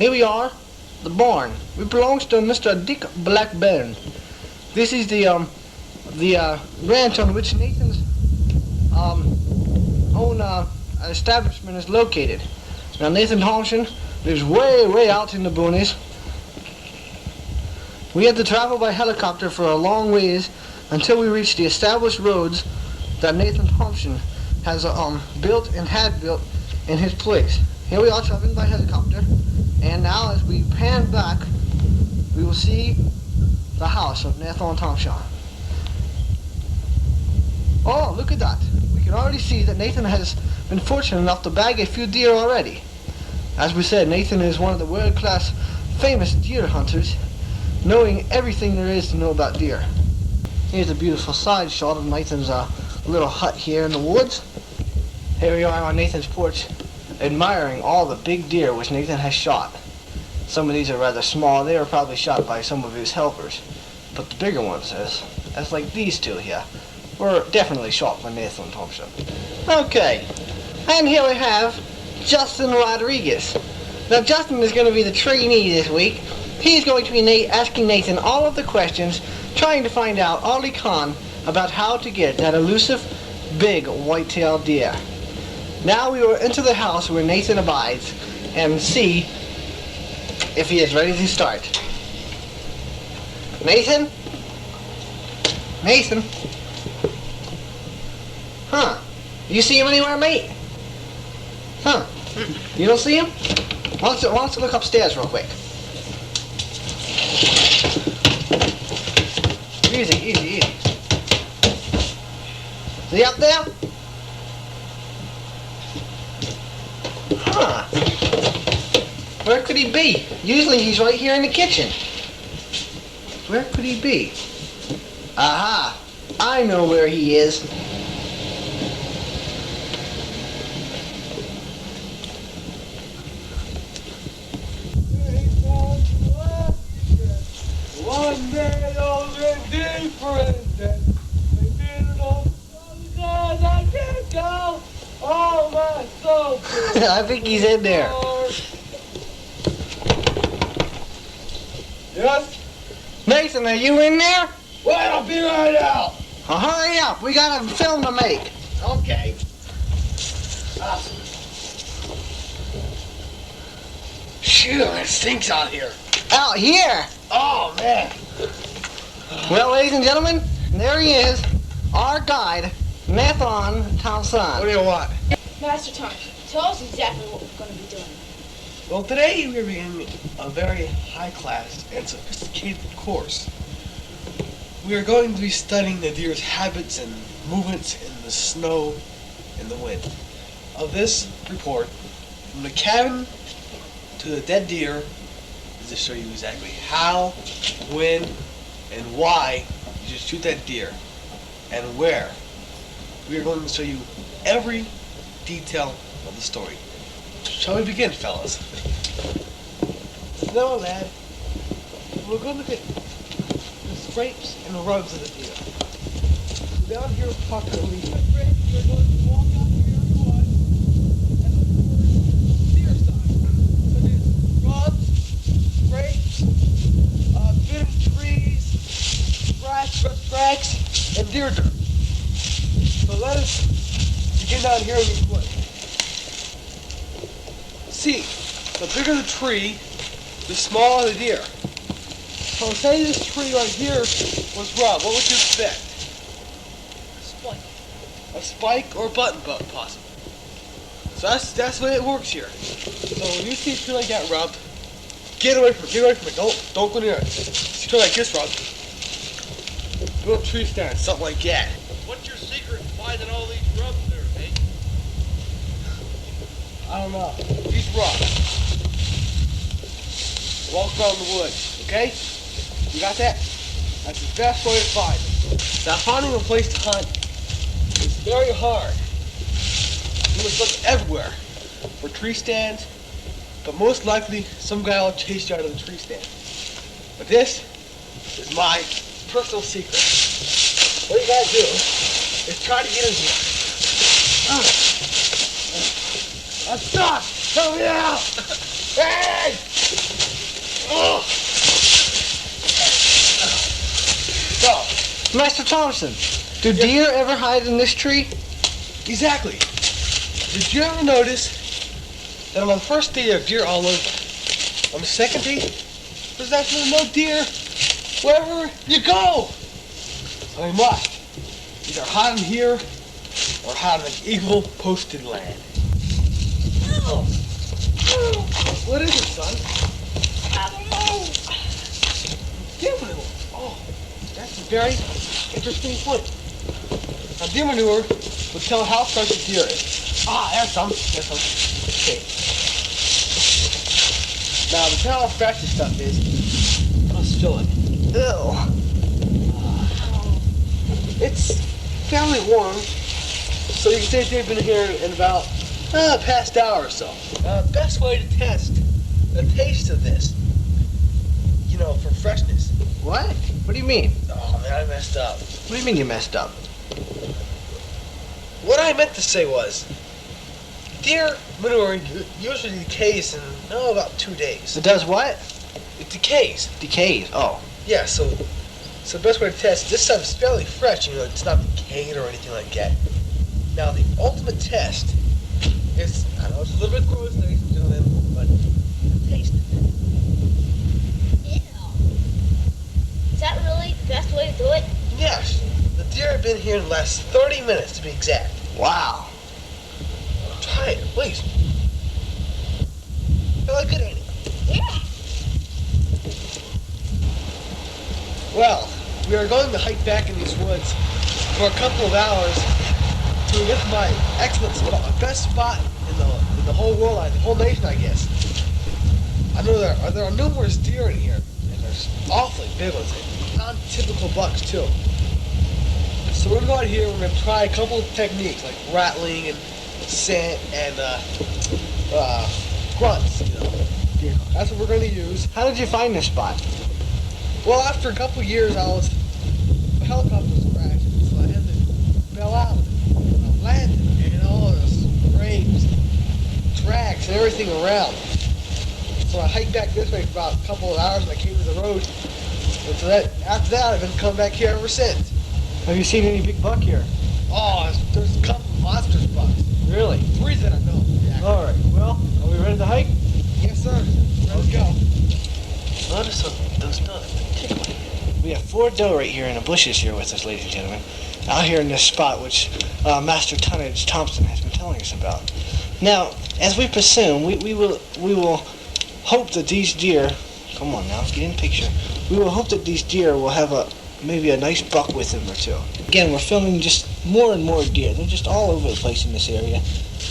Here we are, the barn. It belongs to Mr. Dick Blackburn. This is the ranch on which Nathan's own establishment is located. Now Nathan Thompson lives way out in the boonies. We had to travel by helicopter for a long ways until we reached the established roads that Nathan Thompson has built and had built in his place. Here we are traveling by helicopter, and now as we pan back, we will see the house of Nathan Thompson. Oh, look at that. We can already see that Nathan has been fortunate enough to bag a few deer already. As we said, Nathan is one of the world-class famous deer hunters, knowing everything there is to know about deer. Here's a beautiful side shot of Nathan's little hut here in the woods. Here we are on Nathan's porch, admiring all the big deer which Nathan has shot. Some of these are rather small. They were probably shot by some of his helpers. But the bigger ones, as like these two here, were definitely shot by Nathan Thompson. Okay, and here we have Justin Rodriguez. Now Justin is going to be the trainee this week. He's going to be asking Nathan all of the questions, trying to find out all he can about how to get that elusive big white-tailed deer. Now we will enter the house where Nathan abides and see if he is ready to start. Nathan? Nathan? Huh? You see him anywhere, mate? Huh? You don't see him? Why don't you look upstairs real quick? Easy. Is he up there? Huh. Where could he be? Usually he's right here in the kitchen. Where could he be? Aha! I know where he is. One day all the different days. Because I can't go. Oh my soul. I think he's in there. Yes? Nathan, are you in there? Well, I'll be right out. Hurry up, we got a film to make. Okay. Shoot, it stinks out here. Out here? Oh, man. Well, ladies and gentlemen, there he is, our guide, Nathan Thompson. What do you want? Master Thompson, tell us exactly what we're going to be doing. Well, today we're beginning a very high-class and sophisticated course. We are going to be studying the deer's habits and movements in the snow and the wind. Of this report, from the cabin to the dead deer, is to show you exactly how, when, and why you should shoot that deer, and where. We are going to show you every detail of the story. Shall we begin, fellas? Now, lad, we're going to look at the scrapes and the rubs of the deer. So down here, approximately, we're going to walk out here on the wood and look for deer signs, such as rubs, scrapes, bit of trees, scratch, and deer dirt. So let us begin down here in the wood. See, the bigger the tree, the smaller the deer. So say this tree right here was rub, what would you expect? Spike. A spike or a button bug, possibly. So that's the way it works here. So when you see a tree like that rubbed, get away from it, don't go near it. See a tree like this rubbed, build a tree stand, something like that. What's your secret in finding all these rubs there, mate? I don't know. These rocks. Walk around the woods, okay? You got that? That's the best way to find them. Now finding a place to hunt is very hard. You must look everywhere for tree stands, but most likely some guy will chase you out of the tree stand. But this is my personal secret. What you gotta do is try to get in here. I'm stuck! Help me out! Hey! Thompson, do deer ever hide in this tree? Exactly. Did you ever notice that on the first day there are deer all over? On the second day, there's absolutely no deer wherever you go. So we must either hide in here or hide in an eagle posted land. What is it, son? I don't know. Deer manure. Oh, that's a very interesting point. Now, deer manure would tell how fresh a deer is. Ah, there's some. There's some. Okay. Now, to tell how fresh this stuff is, let's fill it. Ew. It's fairly warm, so you can say they've been here in about past hour or so. Best way to test the taste of this, you know, for freshness. What? What do you mean? Oh man, I messed up. What do you mean you messed up? What I meant to say was, deer manure usually decays in about 2 days. It does what? It decays. Decays. Oh. Yeah, so the best way to test this stuff is fairly fresh. You know, it's not decayed or anything like that. Now the ultimate test is, I know it's a little bit gross, ladies and gentlemen, but taste it. Ew. Is that really the best way to do it? Yes, the deer have been here in the last 30 minutes to be exact. Wow. Try it, please. Feel like good, ain't it? Yeah. Well, we are going to hike back in these woods for a couple of hours to get to my excellent spot, my best spot in the whole world, the whole nation, I guess. I know there are numerous deer in here, and there's awfully big ones, and non-typical bucks too. So we're going to go out here and we're going to try a couple of techniques like rattling and scent and grunts, you know. That's what we're going to use. How did you find this spot? Well, after a couple years, the helicopter was crashed, so I had to bail out. And I landed, and all the scrapes, tracks, and everything around. So I hiked back this way for about a couple of hours, and I came to the road. And so after that, I've been coming back here ever since. Have you seen any big buck here? Oh, there's a couple of monstrous bucks. Really? 3 that I know. Yeah. All right. Well, are we ready to hike? Yes, sir. Let's go. Notice those dogs tickling. We have 4 doe right here in the bushes here with us, ladies and gentlemen. Out here in this spot, which Master Tonnage Thompson has been telling us about. Now, as we presume, we will hope that these deer. Come on now, let's get in the picture. We will hope that these deer will have maybe a nice buck with them or two. Again, we're filming just more and more deer. They're just all over the place in this area.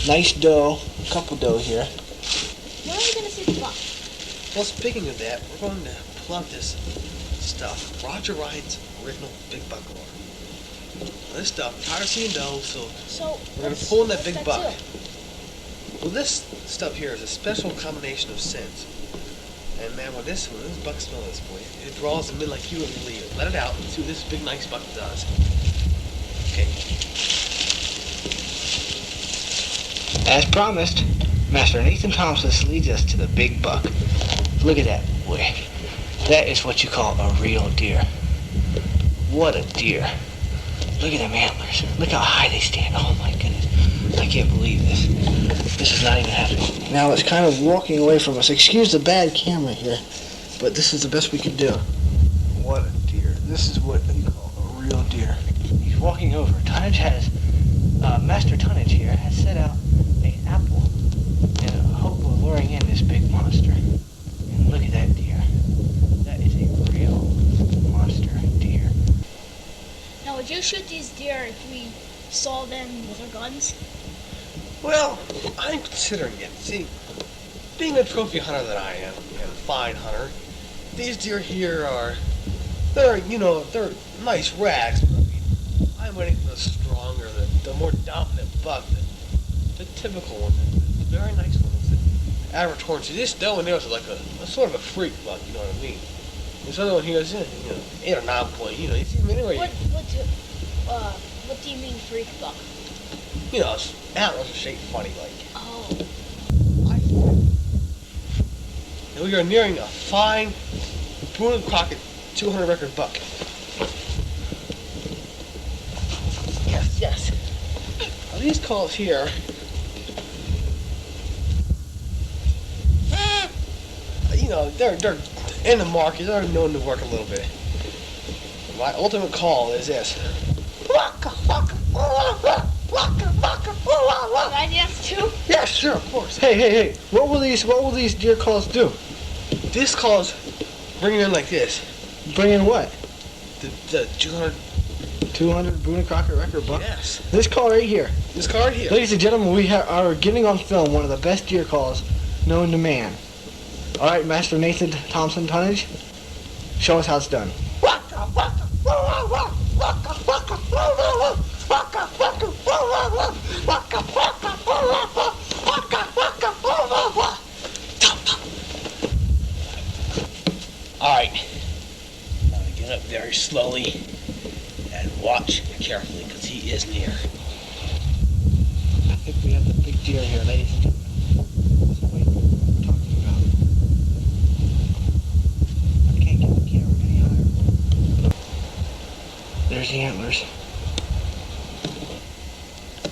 Nice doe, a couple doe here. When are we gonna see the buck? Well, speaking of that, we're going to plug this stuff. Roger Ryan's original big buck lure. This stuff, tired of seeing doe, so we're going to pull in that big buck. Well, this stuff here is a special combination of scents. And man, when this buck smells this, boy, it draws them in like you wouldn't believe it. Let it out and see what this big nice buck does. Okay. As promised, Master Nathan Thompson leads us to the big buck. Look at that, boy. That is what you call a real deer. What a deer. Look at them antlers. Look how high they stand. Oh my goodness. I can't believe this. This is not even happening. Now it's kind of walking away from us. Excuse the bad camera here, but this is the best we could do. What a deer. This is what you call a real deer. He's walking over. Tonnage has, Master Tonnage here has set out an apple in a hope of luring in this big monster. And look at that deer. That is a real monster deer. Now, would you shoot these deer if we saw them with our guns? Well, I'm considering it. See, being a trophy hunter that I am, and a fine hunter, these deer here they're nice rags, but I mean, I'm waiting for the stronger, the more dominant buck, the typical one, the very nice ones, the average horns. See, this doe in there is like a sort of a freak buck, you know what I mean? This other one here is, 8 or 9 point, you see him anywhere. What do you mean freak buck? His antlers are shaped funny like. Oh. And we are nearing a fine Boone and Crockett 200 record buck. these calls here, you know, they're in the market. They're known to work a little bit. My ultimate call is this. Can I dance too? Yeah, sure, of course. Hey! What will these deer calls do? This call's bringing in like this. Bring in what? The 200. 200 Boone and Crockett record buck. Yes. This call right here. This card here. Ladies and gentlemen, we are getting on film one of the best deer calls known to man. All right, Master Nathan Thompson tonnage, show us how it's done. All right. Now get up very slowly and watch carefully because he is near. I think we have the big deer here, ladies and gentlemen. That's what we're talking about. I can't get the camera any higher. There's the antlers.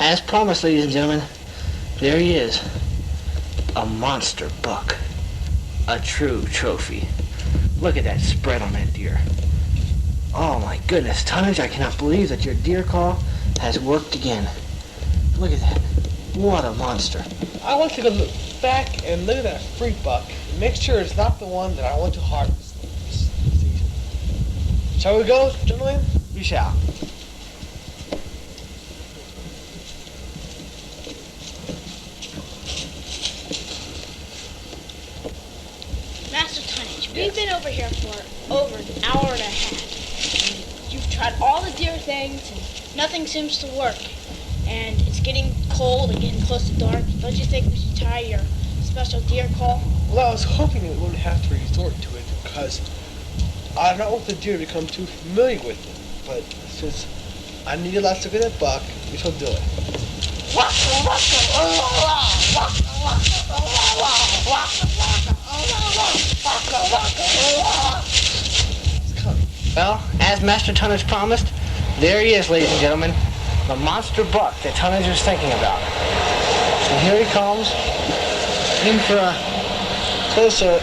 As promised, ladies and gentlemen, there he is. A monster buck. A true trophy. Look at that spread on that deer. Oh my goodness, tonnage, I cannot believe that your deer call has worked again. Look at that. What a monster. I want to go look back and look at that freak buck and make sure it's not the one that I want to harvest this season. Shall we go, gentlemen? We shall. Master Tonnage, we've been over here for over an hour and a half. And you've tried all the deer things and nothing seems to work. And it's getting cold and getting close to dark. Don't you think we should try your special deer call? Well, I was hoping we wouldn't have to resort to it because I don't want the deer to become too familiar with it. But since I need a lot to get that buck, we shall do it. It's coming. Well, as Master Tonnage promised, there he is, ladies and gentlemen. The monster buck that Tonnage was thinking about. And here he comes in for a closer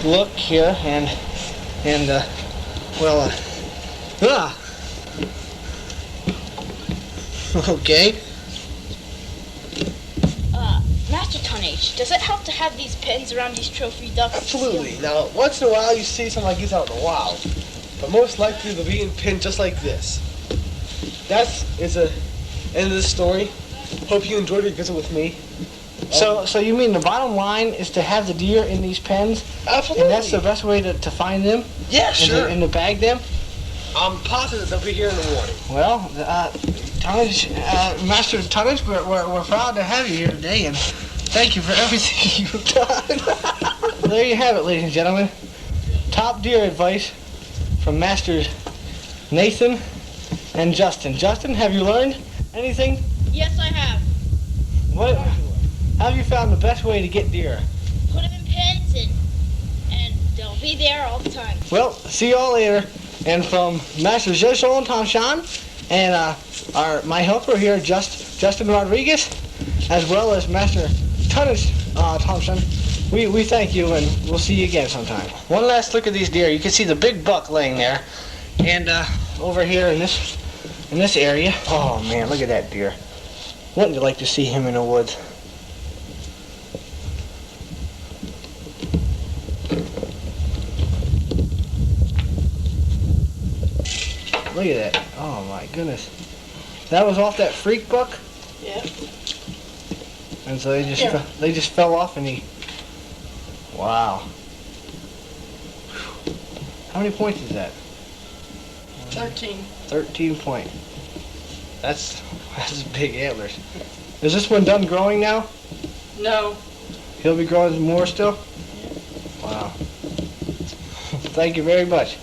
look here okay. Master Tonnage, does it help to have these pins around these trophy ducks? Absolutely. Now, once in a while you see something like this out in the wild, but most likely they'll be in pin just like this. That is the end of the story. Hope you enjoyed your visit with me. So you mean the bottom line is to have the deer in these pens? Absolutely. And that's the best way to find them? Yeah, sure. And to bag them? I'm positive they'll be here in the morning. Well, Tonnage, Master Tonnage, we're proud to have you here today, and thank you for everything you've done. There you have it, ladies and gentlemen. Top deer advice from Masters Nathan and Justin. Justin, have you learned anything? Yes, I have. What? How have you found the best way to get deer? Put them in pins and they'll be there all the time. Well, see y'all later. And from Master Joshua and Thompson and my helper here, Justin Rodriguez, as well as Master Tonnage Thompson, we thank you and we'll see you again sometime. One last look at these deer. You can see the big buck laying there, and over here in this area. Oh man, look at that deer. Wouldn't you like to see him in the woods? Look at that. Oh my goodness. That was off that freak buck? Yeah. And so they just fell off and he... Wow. How many points is that? 13. 13 point. That's big antlers. Is this one done growing now? No. He'll be growing more still? Wow. Thank you very much.